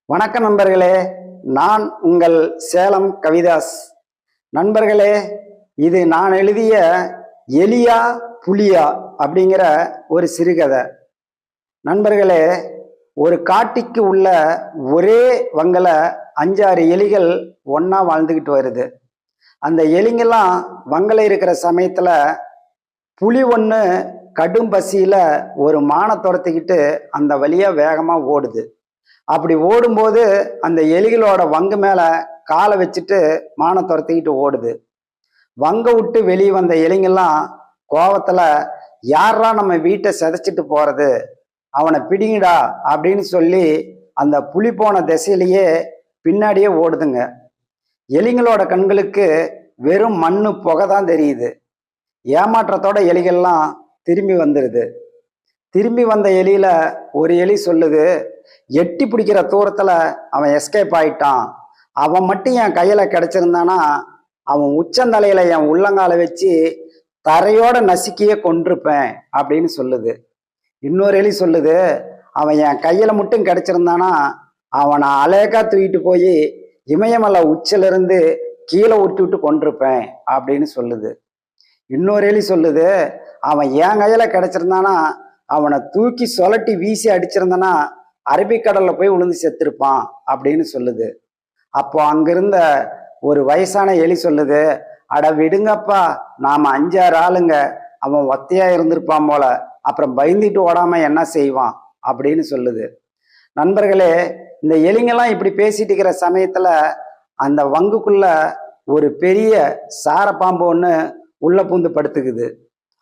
வணக்கம் நண்பர்களே, நான் உங்கள் சேலம் கவிதாஸ். நண்பர்களே, இது நான் எழுதிய எலியா புலியா அப்படிங்கிற ஒரு சிறுகதை. நண்பர்களே, ஒரு காட்டிக்கு உள்ள ஒரே வங்கல 5-6 எலிகள் ஒன்னா வாழ்ந்துக்கிட்டு வருது. அந்த எலிங்கெல்லாம் வங்கல இருக்கிற சமயத்துல புலி ஒன்று கடும் பசியில ஒரு மானை துரத்திக்கிட்டு அந்த வழியா வேகமா ஓடுது. அப்படி ஓடும்போது அந்த எலிகளோட வங்கு மேல காலை வச்சுட்டு மானை துரத்திக்கிட்டு ஓடுது. வங்க விட்டு வெளியே வந்த எலிங்கெல்லாம் கோவத்துல, யாரா நம்ம வீட்டை சிதைச்சிட்டு போறது, அவனை பிடிங்கடா அப்படின்னு சொல்லி அந்த புலி போன திசையிலேயே பின்னாடியே ஓடுதுங்க. எலிங்களோட கண்களுக்கு வெறும் மண்ணு புகை தான் தெரியுது. ஏமாற்றத்தோட எலிகள்லாம் திரும்பி வந்துடுது. திரும்பி வந்த எலியில ஒரு எலி சொல்லுது, எட்டி பிடிக்கிற தூரத்துல அவன் எஸ்கேப் ஆயிட்டான். அவன் மட்டும் என் கையில கிடைச்சிருந்தானா அவன் உச்சந்தலையில என் உள்ளங்கால வச்சு தரையோட நசுக்கியே கொண்டிருப்பேன் அப்படின்னு சொல்லுது. இன்னொரு எலி சொல்லுது, அவன் என் கையில மட்டும் கிடைச்சிருந்தானா அவனை அலேக்கா தூக்கிட்டு போய் இமயமலை உச்சிலிருந்து கீழே விட்டு விட்டு கொண்டிருப்பேன் அப்படின்னு சொல்லுது. இன்னொரு எலி சொல்லுது, அவன் என் கையில கிடைச்சிருந்தானா அவனை தூக்கி சொலட்டி வீசி அடிச்சிருந்தனா அரபிக்கடல்ல போய் விழுந்து செத்துருப்பான் அப்படின்னு சொல்லுது. அப்போ அங்கிருந்த ஒரு வயசான எலி சொல்லுது, அட விடுங்கப்பா, நாம 5-6 ஆளுங்க, அவன் ஒத்தையா இருந்திருப்பான் போல, அப்புறம் பயந்துட்டு ஓடாம என்ன செய்வான் அப்படின்னு சொல்லுது. நண்பர்களே, இந்த எலிங்கெல்லாம் இப்படி பேசிட்டு இருக்கிற சமயத்துல அந்த வங்குக்குள்ள ஒரு பெரிய சார பாம்பு ஒன்று உள்ள பூந்து படுத்துக்குது.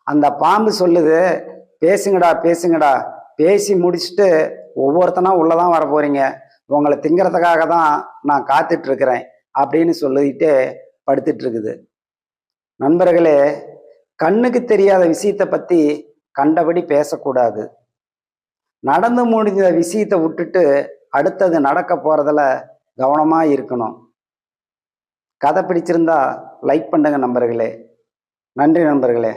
அந்த பாம்பு சொல்லுது, பேசுங்கடா பேசுங்கடா, பேசி முடிச்சுட்டு ஒவ்வொருத்தனா உள்ளதான் வர போறீங்க, உங்களை திங்கிறதுக்காக தான் நான் காத்துட்டு இருக்கிறேன் அப்படின்னு சொல்லிட்டு படுத்துட்டு இருக்குது. நண்பர்களே, கண்ணுக்கு தெரியாத விஷயத்தை பத்தி கண்டபடி பேசக்கூடாது. நடந்து முடிஞ்ச விஷயத்தை விட்டுட்டு அடுத்தது நடக்க போறதுல கவனமா இருக்கணும். கதை பிடிச்சிருந்தா லைக் பண்ணுங்க நண்பர்களே. நன்றி நண்பர்களே.